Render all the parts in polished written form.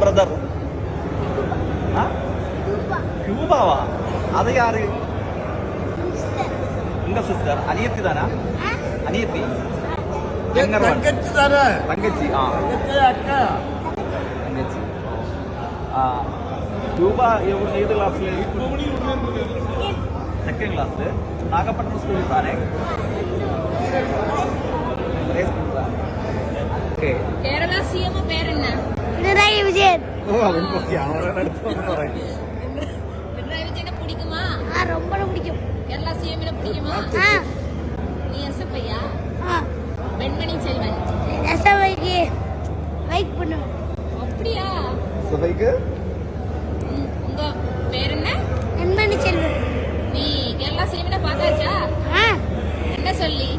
Brother கியூபாவா? அது யாரு? உங்க சிஸ்டர். அனியத்தி தானா? அனியத்தி தங்கச்சி தானே? தங்கச்சி. அக்கா தங்கச்சி. ക്യൂബ ഏത് ക്ലാസ്സിൽ? Second class. നാഗപട്ടണം സ്കൂളിൽ താനേ? കേരള സിഎം പേരെന്നാ? പിണറായി വിജയൻ. പിണറായി വിജയനെ பிடிக்குமா? ரொம்ப பிடிக்கும். கேரளா சிஎம் பிடிக்குமா? நீ எஸ்எஃப்ஐயா? வெண்மணி செல்வன். எஸ்எஃப்ஐக்கு லைக் பண்ணு. அப்படியா? எஸ்எஃப்ஐக்கு உங்க பேர் என்ன? வெண்மணி செல்வன். நீ கேரளா சிஎம் பார்த்தாச்சா? என்ன சொல்லி?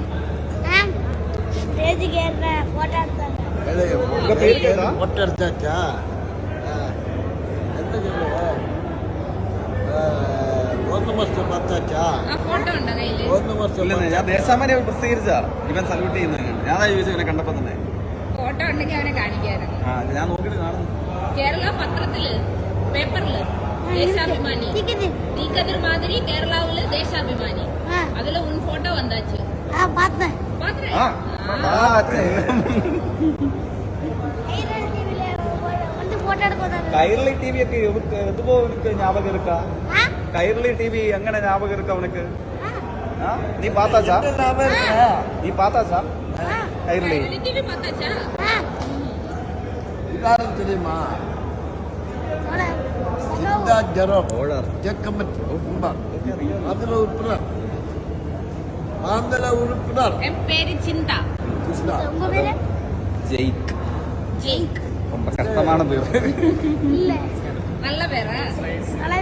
ஸ்டேஜ் கேட்ற போட்டோ எடுத்தாங்க. உங்க பேர் கேட்டா போட்டோ எடுத்தாச்சா? என்ன சொல்லுங்க? ഒന്ന് വർഷം പത്താച്ചാ? ഫോട്ടോ ഉണ്ടോ കയ്യില്? ഒന്ന് വർഷം ഇല്ല, ഞാൻ ദേശാമാനെ പ്രസിദ്ധീകരിച്ചാ ഇവൻ സല്യൂട്ട് ചെയ്യുന്നതാണ്. ഞാനാ ചോദിച്ചു ഇവനെ കണ്ടപ്പോ തന്നെ. ഫോട്ടോ ഉണ്ടെങ്കിൽ അവനെ കാണിക്കായിരുന്നു. ഞാൻ നോക്കിട്ട് കാണുന്നു. കേരള പത്രത്തില് പേപ്പറില് ദേശാഭിമാനി നീക്കതിർ മാതിരി കേരളാവില് ദേശാഭിമാനി அதுல உன் போட்டோ வந்தாச்சு. பார்த்தேன். பாத்தறேன். കൈരളി ടി വി ഒക്കെ ഇതുപോ എനിക്ക് ஞாபகம் இருக்கா? കൈരളി ടി വി എങ്ങനെ ஞாபகம் இருக்கா உனக்கு? നീ പാത്താച്ചാ? നീ പാത്താച്ചാ കൈരളി? டிவி பார்த்தாச்சா? ഇതാരും தெரியுமா? சிந்தா ஜெரோம் ஜெக்கமட் அதுல உறுப்பினர், ஆந்திர உறுப்பினர். என் பேரு சிந்தா. உங்க பேரு? ജെയ്ക്ക്. ஜெய்க். ரொம்ப கஷ்டமான பேர். இல்ல நல்ல பேரா? நல்ல